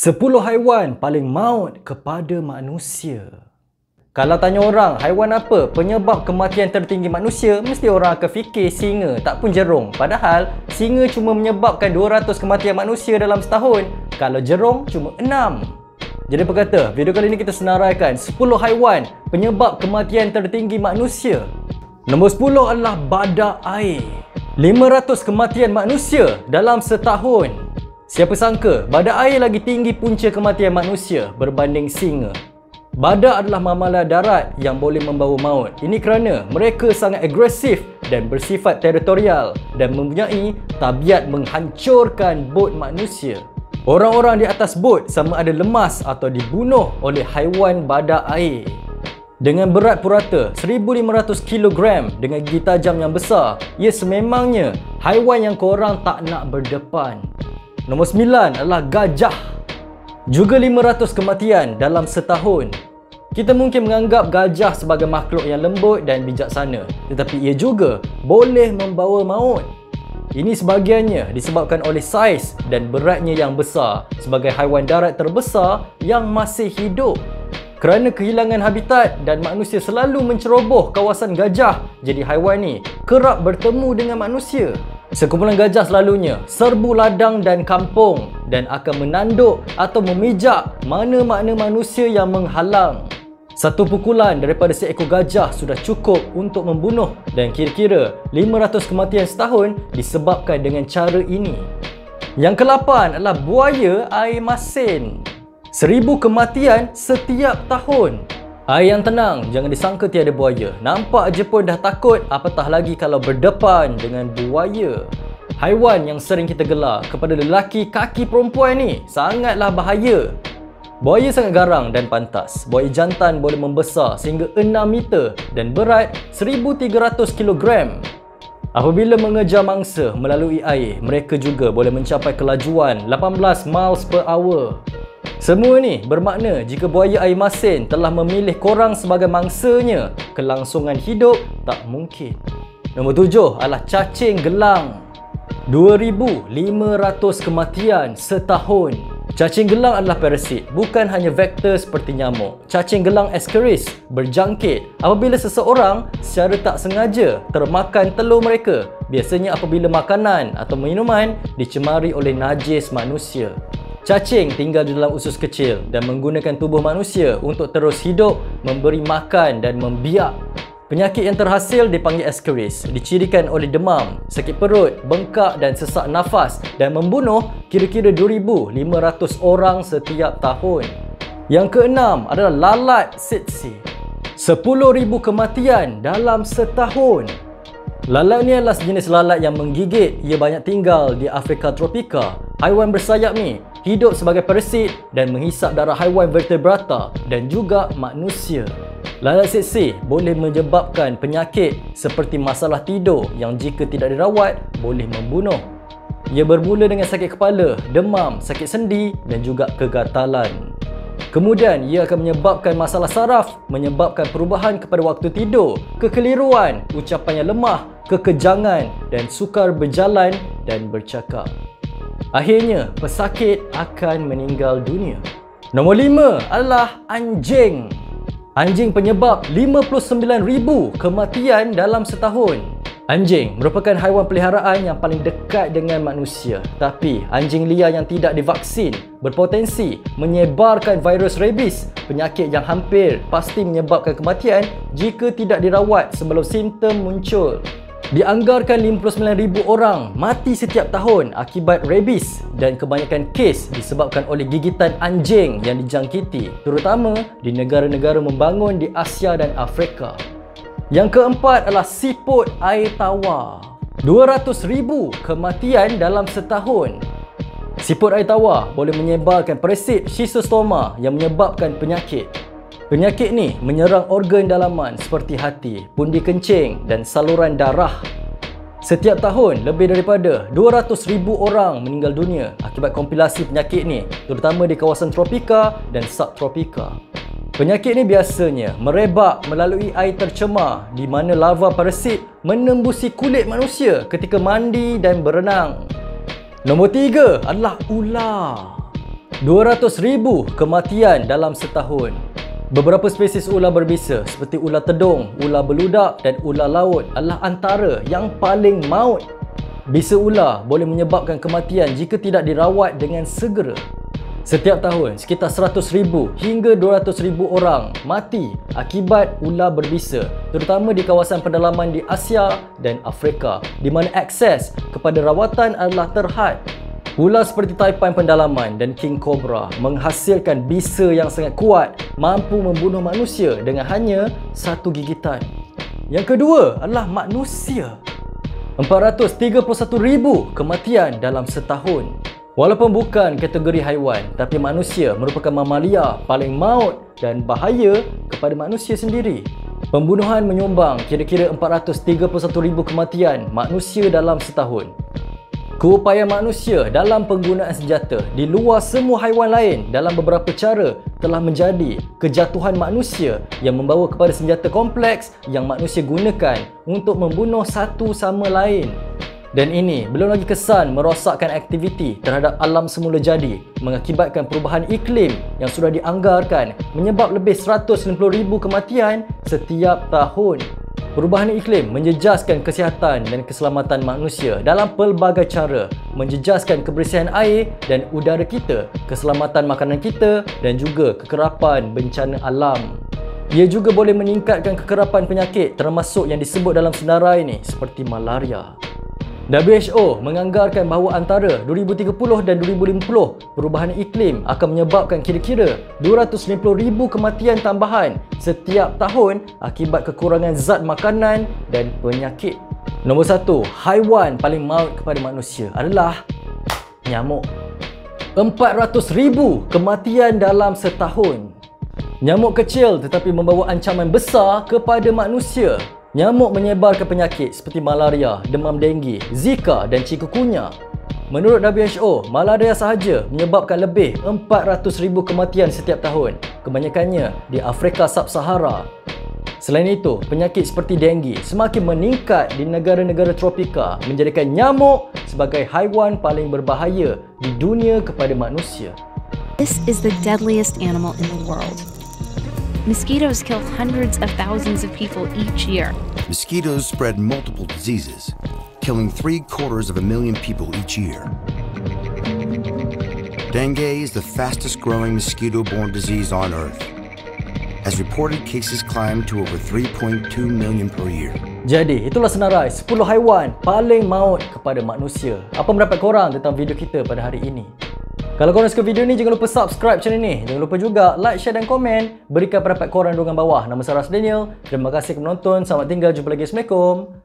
10 haiwan paling maut kepada manusia. Kalau tanya orang, haiwan apa penyebab kematian tertinggi manusia, mesti orang akan fikir singa, tak pun jerung. Padahal, singa cuma menyebabkan 200 kematian manusia dalam setahun. Kalau jerung, cuma 6. Jadi apa kata, video kali ini kita senaraikan 10 haiwan penyebab kematian tertinggi manusia. Nombor 10 adalah badak air. 500 kematian manusia dalam setahun. Siapa sangka, badak air lagi tinggi punca kematian manusia berbanding singa. Badak adalah mamalia darat yang boleh membawa maut. Ini kerana mereka sangat agresif dan bersifat teritorial dan mempunyai tabiat menghancurkan bot manusia. Orang-orang di atas bot sama ada lemas atau dibunuh oleh haiwan badak air. Dengan berat purata 1500 kg dengan gigi tajam yang besar, ia sememangnya haiwan yang korang tak nak berdepan. Nombor 9 adalah gajah. Juga 500 kematian dalam setahun. Kita mungkin menganggap gajah sebagai makhluk yang lembut dan bijaksana, tetapi ia juga boleh membawa maut. Ini sebahagiannya disebabkan oleh saiz dan beratnya yang besar sebagai haiwan darat terbesar yang masih hidup. Kerana kehilangan habitat dan manusia selalu menceroboh kawasan gajah, jadi haiwan ni kerap bertemu dengan manusia. Sekumpulan gajah selalunya serbu ladang dan kampung dan akan menanduk atau memijak mana-mana manusia yang menghalang. Satu pukulan daripada seekor gajah sudah cukup untuk membunuh dan kira-kira 500 kematian setahun disebabkan dengan cara ini. Yang ke-8 adalah buaya air masin. 1000 kematian setiap tahun. Air yang tenang, jangan disangka tiada buaya. Nampak je pun dah takut, apatah lagi kalau berdepan dengan buaya. Haiwan yang sering kita gelar kepada lelaki kaki perempuan ni sangatlah bahaya. Buaya sangat garang dan pantas. Buaya jantan boleh membesar sehingga 6 meter dan berat 1300 kg. Apabila mengejar mangsa melalui air, mereka juga boleh mencapai kelajuan 18 miles per hour. Semua ni bermakna jika buaya air masin telah memilih korang sebagai mangsanya, kelangsungan hidup tak mungkin. Nombor 7 adalah cacing gelang. 2500 kematian setahun. Cacing gelang adalah parasit, bukan hanya vektor seperti nyamuk. Cacing gelang Ascaris berjangkit apabila seseorang secara tak sengaja termakan telur mereka, biasanya apabila makanan atau minuman dicemari oleh najis manusia. Cacing tinggal di dalam usus kecil dan menggunakan tubuh manusia untuk terus hidup, memberi makan dan membiak. Penyakit yang terhasil dipanggil Ascaris, dicirikan oleh demam, sakit perut, bengkak dan sesak nafas dan membunuh kira-kira 2,500 orang setiap tahun. Yang keenam adalah lalat tsetse. 10,000 kematian dalam setahun. Lalat ni adalah sejenis lalat yang menggigit. Ia banyak tinggal di Afrika tropika. Haiwan bersayap ni hidup sebagai parasit dan menghisap darah haiwan vertebrata dan juga manusia. Lalat tsetse boleh menyebabkan penyakit seperti masalah tidur yang jika tidak dirawat boleh membunuh. Ia bermula dengan sakit kepala, demam, sakit sendi dan juga kegatalan. Kemudian ia akan menyebabkan masalah saraf, menyebabkan perubahan kepada waktu tidur, kekeliruan, ucapan yang lemah, kekejangan dan sukar berjalan dan bercakap. Akhirnya, pesakit akan meninggal dunia. Nombor 5 adalah anjing. Anjing penyebab 59,000 kematian dalam setahun. Anjing merupakan haiwan peliharaan yang paling dekat dengan manusia. Tapi anjing liar yang tidak divaksin berpotensi menyebarkan virus rabies, penyakit yang hampir pasti menyebabkan kematian jika tidak dirawat sebelum simptom muncul. Dianggarkan 59,000 orang mati setiap tahun akibat rabies dan kebanyakan kes disebabkan oleh gigitan anjing yang dijangkiti, terutama di negara-negara membangun di Asia dan Afrika. Yang keempat adalah siput air tawar. 200,000 kematian dalam setahun. Siput air tawar boleh menyebarkan parasit schistosoma yang menyebabkan penyakit. Penyakit ni menyerang organ dalaman seperti hati, pundi kencing dan saluran darah. Setiap tahun, lebih daripada 200,000 orang meninggal dunia akibat kompilasi penyakit ni, terutama di kawasan tropika dan subtropika. Penyakit ni biasanya merebak melalui air tercemar di mana larva parasit menembusi kulit manusia ketika mandi dan berenang. Nombor 3 adalah ular. 200,000 kematian dalam setahun. Beberapa spesies ular berbisa seperti ular tedung, ular beludak dan ular laut adalah antara yang paling maut. Bisa ular boleh menyebabkan kematian jika tidak dirawat dengan segera. Setiap tahun, sekitar 100,000 hingga 200,000 orang mati akibat ular berbisa, terutama di kawasan pedalaman di Asia dan Afrika, di mana akses kepada rawatan adalah terhad. Ular seperti taipan pendalaman dan king cobra menghasilkan bisa yang sangat kuat, mampu membunuh manusia dengan hanya satu gigitan. Yang kedua adalah manusia. 431,000 kematian dalam setahun. Walaupun bukan kategori haiwan, tapi manusia merupakan mamalia paling maut dan bahaya kepada manusia sendiri. Pembunuhan menyumbang kira-kira 431,000 kematian manusia dalam setahun. Keupayaan manusia dalam penggunaan senjata di luar semua haiwan lain dalam beberapa cara telah menjadi kejatuhan manusia yang membawa kepada senjata kompleks yang manusia gunakan untuk membunuh satu sama lain. Dan ini belum lagi kesan merosakkan aktiviti terhadap alam semula jadi, mengakibatkan perubahan iklim yang sudah dianggarkan menyebab lebih 190,000 kematian setiap tahun. Perubahan iklim menjejaskan kesihatan dan keselamatan manusia dalam pelbagai cara, menjejaskan kebersihan air dan udara kita, keselamatan makanan kita dan juga kekerapan bencana alam. Ia juga boleh meningkatkan kekerapan penyakit termasuk yang disebut dalam senarai ini seperti malaria. WHO menganggarkan bahawa antara 2030 dan 2050 perubahan iklim akan menyebabkan kira-kira 250,000 kematian tambahan setiap tahun akibat kekurangan zat makanan dan penyakit. Nombor 1, haiwan paling maut kepada manusia adalah nyamuk. 400,000 kematian dalam setahun. Nyamuk kecil tetapi membawa ancaman besar kepada manusia. Nyamuk menyebarkan penyakit seperti malaria, demam denggi, Zika dan chikungunya. Menurut WHO, malaria sahaja menyebabkan lebih 400,000 kematian setiap tahun, kebanyakannya di Afrika Sub-Sahara. Selain itu, penyakit seperti denggi semakin meningkat di negara-negara tropika, menjadikan nyamuk sebagai haiwan paling berbahaya di dunia kepada manusia. This is the deadliest animal in the world. Mosquitoes kill hundreds of thousands of people each year. Mosquitoes spread multiple diseases, killing 750,000 people each year. Dengue is the fastest growing mosquito-borne disease on Earth, as reported cases climb to over 3.2 million per year. Jadi, itulah senarai 10 haiwan paling maut kepada manusia. Apa pendapat korang tentang video kita pada hari ini? Kalau korang suka video ni, jangan lupa subscribe channel ni. Jangan lupa juga like, share dan komen. Berikan pendapat korang di ruangan bawah. Nama saya Ras Daniel. Terima kasih kerana menonton. Selamat tinggal. Jumpa lagi. Assalamualaikum.